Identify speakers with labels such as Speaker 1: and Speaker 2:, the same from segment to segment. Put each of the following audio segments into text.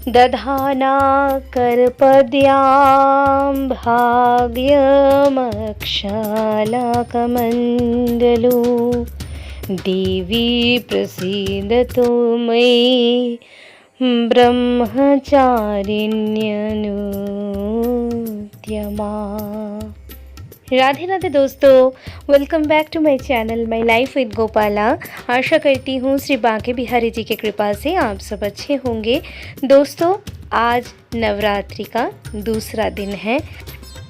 Speaker 1: दधाना करपद्यां भाग्यमक्षालाकमण्डलो देवी प्रसीदतु मयि ब्रह्मचारिण्यनुद्यमा। राधे राधे दोस्तों, welcome back to my channel my life with Gopala. आशा करती हूँ श्री बांके बिहारी जी की कृपा से आप सब अच्छे होंगे। दोस्तों, आज नवरात्रि का दूसरा दिन है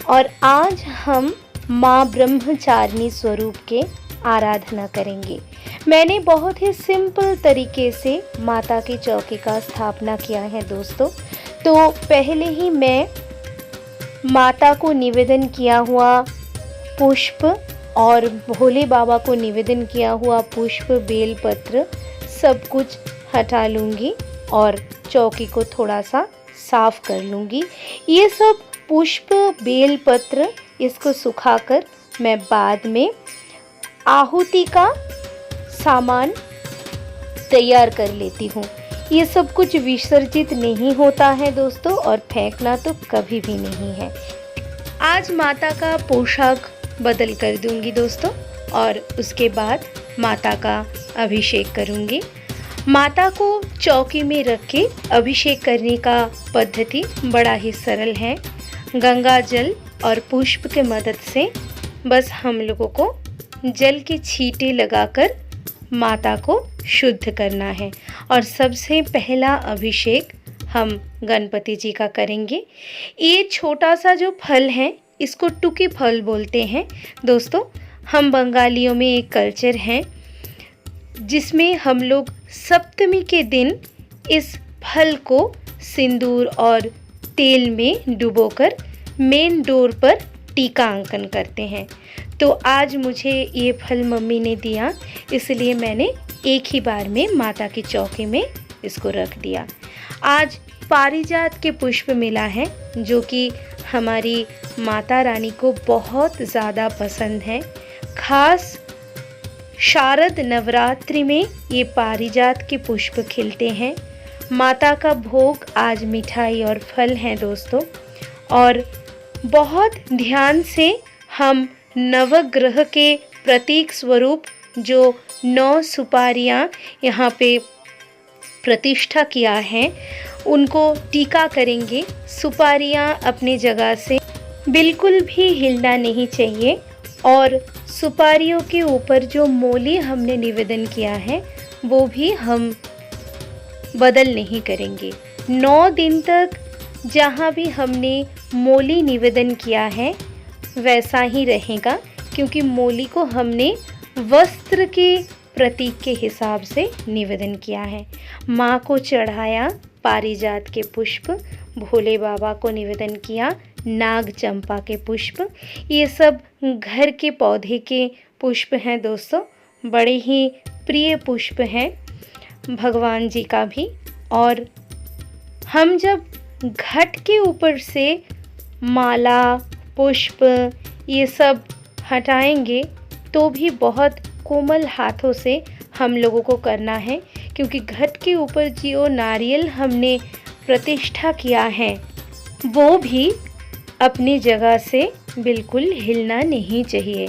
Speaker 1: और आज हम माँ ब्रह्मचारिणी स्वरूप के आराधना करेंगे। मैंने बहुत ही सिंपल तरीके से माता की चौकी का स्थापना किया है दोस्तों। तो पहले ही मैं माता को निवेदन किया हुआ पुष्प और भोले बाबा को निवेदन किया हुआ पुष्प, बेलपत्र सब कुछ हटा लूँगी और चौकी को थोड़ा सा साफ कर लूँगी। ये सब पुष्प, बेलपत्र इसको सुखाकर मैं बाद में आहुति का सामान तैयार कर लेती हूँ। ये सब कुछ विसर्जित नहीं होता है दोस्तों और फेंकना तो कभी भी नहीं है। आज माता का पोशाक बदल कर दूंगी दोस्तों और उसके बाद माता का अभिषेक करूंगी। माता को चौकी में रख के अभिषेक करने का पद्धति बड़ा ही सरल है। गंगा जल और पुष्प के मदद से बस हम लोगों को जल के छींटे लगाकर माता को शुद्ध करना है और सबसे पहला अभिषेक हम गणपति जी का करेंगे। ये छोटा सा जो फल है इसको टुकी फल बोलते हैं दोस्तों। हम बंगालियों में एक कल्चर है जिसमें हम लोग सप्तमी के दिन इस फल को सिंदूर और तेल में डुबोकर मेन डोर पर टीका अंकन करते हैं। तो आज मुझे ये फल मम्मी ने दिया, इसलिए मैंने एक ही बार में माता की चौकी में इसको रख दिया। आज पारिजात के पुष्प मिला है जो कि हमारी माता रानी को बहुत ज़्यादा पसंद है। खास शारद नवरात्रि में ये पारिजात के पुष्प खिलते हैं। माता का भोग आज मिठाई और फल हैं दोस्तों। और बहुत ध्यान से हम नवग्रह के प्रतीक स्वरूप जो 9 सुपारियाँ यहाँ पे प्रतिष्ठा किया है उनको टीका करेंगे। सुपारियाँ अपनी जगह से बिल्कुल भी हिलना नहीं चाहिए और सुपारियों के ऊपर जो मोली हमने निवेदन किया है वो भी हम बदल नहीं करेंगे। 9 दिन तक जहाँ भी हमने मोली निवेदन किया है वैसा ही रहेगा, क्योंकि मोली को हमने वस्त्र के प्रतीक के हिसाब से निवेदन किया है। माँ को चढ़ाया पारिजात के पुष्प, भोले बाबा को निवेदन किया नाग चंपा के पुष्प। ये सब घर के पौधे के पुष्प हैं दोस्तों, बड़े ही प्रिय पुष्प हैं भगवान जी का भी। और हम जब घट के ऊपर से माला, पुष्प ये सब हटाएंगे तो भी बहुत कोमल हाथों से हम लोगों को करना है, क्योंकि घट के ऊपर जो नारियल हमने प्रतिष्ठा किया है वो भी अपनी जगह से बिल्कुल हिलना नहीं चाहिए,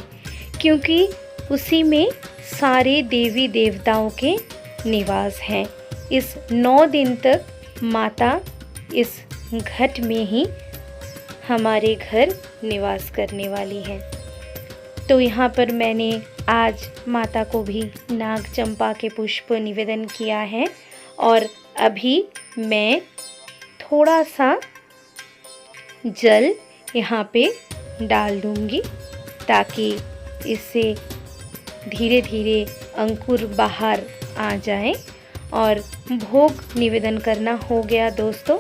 Speaker 1: क्योंकि उसी में सारे देवी देवताओं के निवास हैं। इस 9 दिन तक माता इस घट में ही हमारे घर निवास करने वाली हैं। तो यहाँ पर मैंने आज माता को भी नाग चंपा के पुष्प निवेदन किया है और अभी मैं थोड़ा सा जल यहाँ पे डाल दूँगी ताकि इससे धीरे धीरे अंकुर बाहर आ जाए। और भोग निवेदन करना हो गया दोस्तों।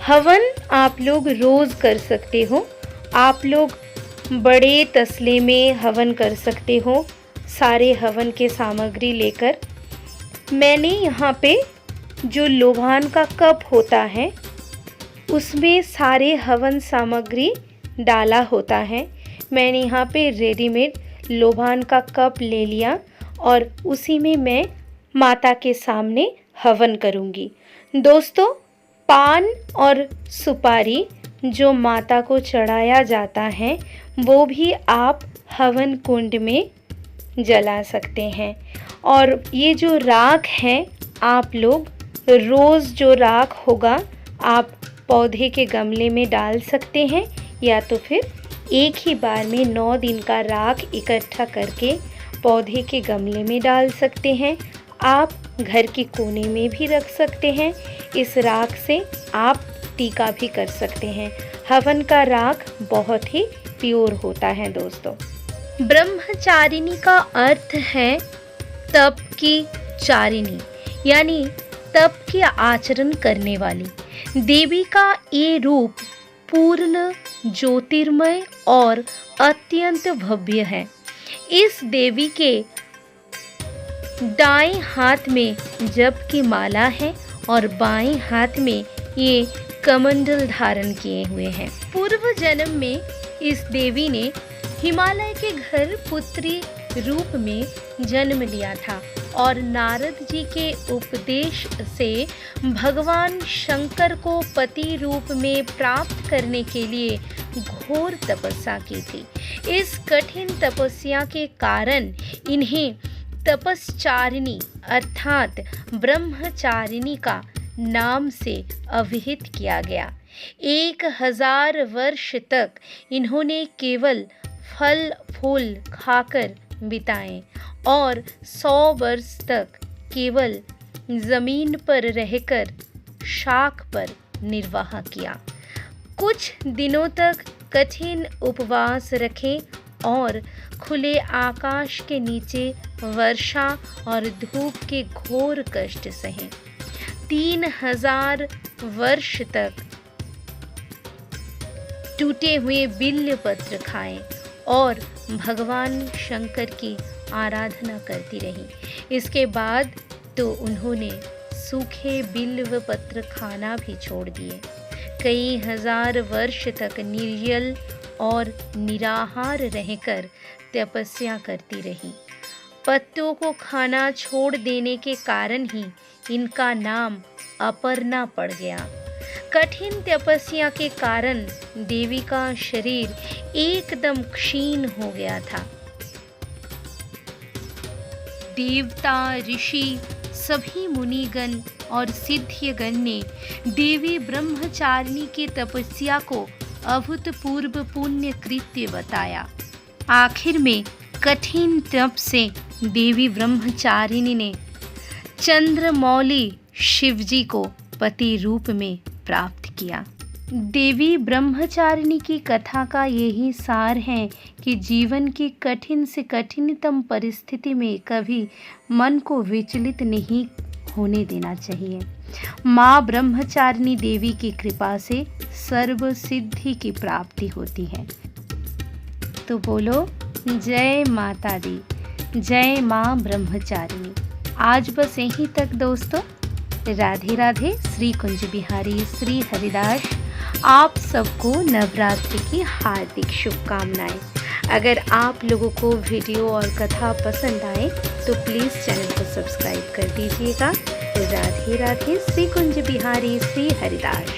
Speaker 1: हवन आप लोग रोज़ कर सकते हो, आप लोग बड़े तसले में हवन कर सकते हो सारे हवन के सामग्री लेकर। मैंने यहाँ पे जो लोभान का कप होता है उसमें सारे हवन सामग्री डाला होता है। मैंने यहाँ पे रेडीमेड लोभान का कप ले लिया और उसी में मैं माता के सामने हवन करूँगी। दोस्तों, पान और सुपारी जो माता को चढ़ाया जाता है वो भी आप हवन कुंड में जला सकते हैं। और ये जो राख है, आप लोग रोज़ जो राख होगा आप पौधे के गमले में डाल सकते हैं, या तो फिर एक ही बार में 9 दिन का राख इकट्ठा करके पौधे के गमले में डाल सकते हैं। आप घर के कोने में भी रख सकते हैं। इस राख से आप टीका भी कर सकते हैं। हवन का राख बहुत ही प्योर होता है दोस्तों। ब्रह्मचारिणी का अर्थ है तप की चारिणी, यानी तप की आचरण करने वाली। देवी का ये रूप पूर्ण ज्योतिर्मय और अत्यंत भव्य है। इस देवी के दाएं हाथ में जप की माला है और बाएं हाथ में ये कमंडल धारण किए हुए हैं। पूर्व जन्म में इस देवी ने हिमालय के घर पुत्री रूप में जन्म लिया था और नारद जी के उपदेश से भगवान शंकर को पति रूप में प्राप्त करने के लिए घोर तपस्या की थी। इस कठिन तपस्या के कारण इन्हें तपस्चारिणी अर्थात ब्रह्मचारिणी का नाम से अभिहित किया गया। 1000 वर्ष तक इन्होंने केवल फल फूल खाकर बिताए और 100 वर्ष तक केवल जमीन पर रहकर शाख पर निर्वाह किया। कुछ दिनों तक कठिन उपवास रखे और खुले आकाश के नीचे वर्षा और धूप के घोर कष्ट सहे। 3000 वर्ष तक टूटे हुए बिल्व पत्र खाए और भगवान शंकर की आराधना करती रही। इसके बाद तो उन्होंने सूखे बिल्व पत्र खाना भी छोड़ दिए। कई हजार वर्ष तक निर्जल और निराहार रहकर तपस्या करती रही। पत्तों को खाना छोड़ देने के कारण ही इनका नाम अपर्णा पड़ गया। कठिन तपस्या के कारण देवी का शरीर एकदम क्षीण हो गया था। देवता, ऋषि, सभी मुनिगण और सिद्धगण ने देवी ब्रह्मचारिणी के तपस्या को अभूतपूर्व पुण्य कृत्य बताया। आखिर में कठिन तप से देवी ब्रह्मचारिणी ने चंद्रमौली शिवजी को पति रूप में प्राप्त किया। देवी ब्रह्मचारिणी की कथा का यही सार है कि जीवन की कठिन से कठिनतम परिस्थिति में कभी मन को विचलित नहीं होने देना चाहिए। माँ ब्रह्मचारिणी देवी की कृपा से सर्व सिद्धि की प्राप्ति होती है। तो बोलो जय माता दी, जय माँ ब्रह्मचारिणी। आज बस यहीं तक दोस्तों। राधे राधे। श्री कुंज बिहारी श्री हरिदास आप सबको नवरात्रि की हार्दिक शुभकामनाएं। अगर आप लोगों को वीडियो और कथा पसंद आए तो प्लीज़ चैनल को सब्सक्राइब कर दीजिएगा। राधे राधे। श्री कुंज बिहारी श्री हरिदास।